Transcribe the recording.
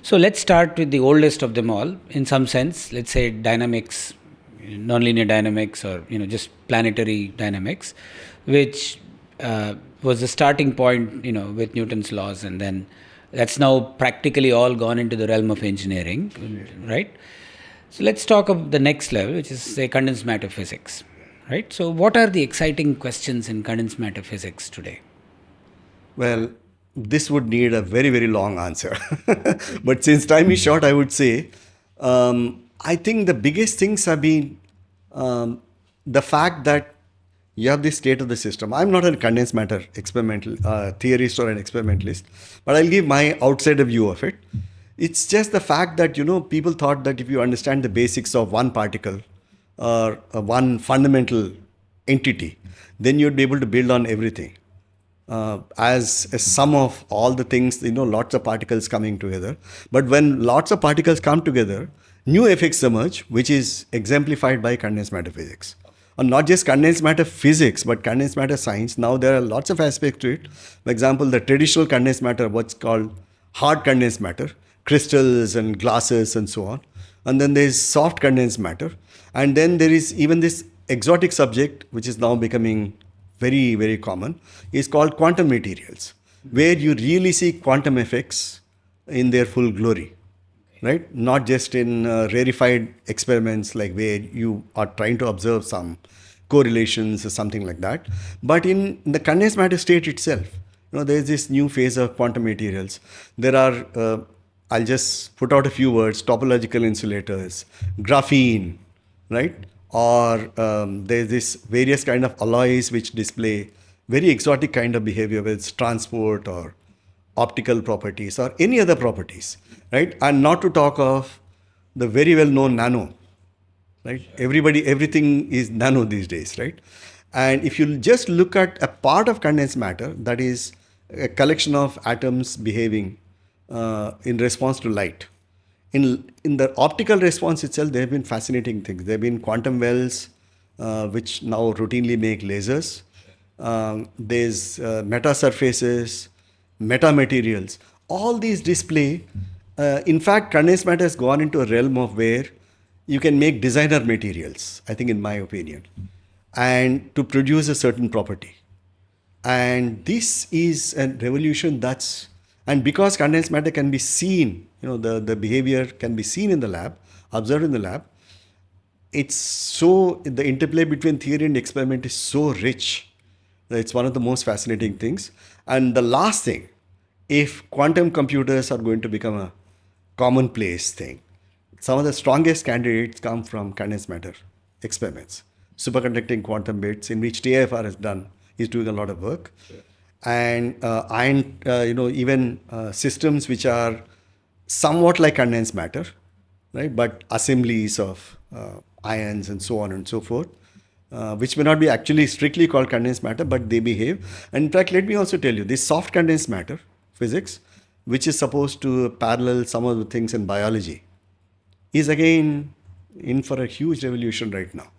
So let's start with the oldest of them all. In some sense, let's say dynamics, nonlinear dynamics, or just planetary dynamics, which was the starting point, with Newton's laws, and then that's now practically all gone into the realm of engineering, right? So let's talk of the next level, which is, say, condensed matter physics, right? So what are the exciting questions in condensed matter physics today? Well, this would need a very, very long answer. But since time is short, I would say, I think the biggest things have been the fact that you have the state of the system. I'm not a condensed matter experimental theorist or an experimentalist, but I'll give my outsider view of it. It's just the fact that, people thought that if you understand the basics of one particle or one fundamental entity, then you'd be able to build on everything. As a sum of all the things, lots of particles coming together. But when lots of particles come together, new effects emerge, which is exemplified by condensed matter physics. And not just condensed matter physics, but condensed matter science. Now there are lots of aspects to it. For example, the traditional condensed matter, what's called hard condensed matter, crystals and glasses and so on. And then there's soft condensed matter. And then there is even this exotic subject, which is now becoming very, very common, is called quantum materials, where you really see quantum effects in their full glory, right? Not just in rarefied experiments like where you are trying to observe some correlations or something like that, but in the condensed matter state itself, there's this new phase of quantum materials. There are, I'll just put out a few words, topological insulators, graphene, right? Or there's this various kind of alloys which display very exotic kind of behavior, whether it's transport or optical properties or any other properties, right? And not to talk of the very well-known nano, right? Everything is nano these days, right? And if you just look at a part of condensed matter, that is a collection of atoms behaving in response to light. In the optical response itself, there have been fascinating things. There have been quantum wells, which now routinely make lasers. There's metasurfaces, metamaterials. All these display. In fact, condensed matter has gone into a realm of where you can make designer materials, I think in my opinion, and to produce a certain property. And this is a revolution and because condensed matter can be seen, the behavior can be seen in the lab, observed in the lab, the interplay between theory and experiment is so rich that it's one of the most fascinating things. And the last thing, if quantum computers are going to become a commonplace thing, some of the strongest candidates come from condensed matter experiments. Superconducting quantum bits, in which TIFR is doing a lot of work. Sure. And even systems which are somewhat like condensed matter, right? But assemblies of ions and so on and so forth, which may not be actually strictly called condensed matter, but they behave. And in fact, let me also tell you, this soft condensed matter physics, which is supposed to parallel some of the things in biology, is again in for a huge revolution right now.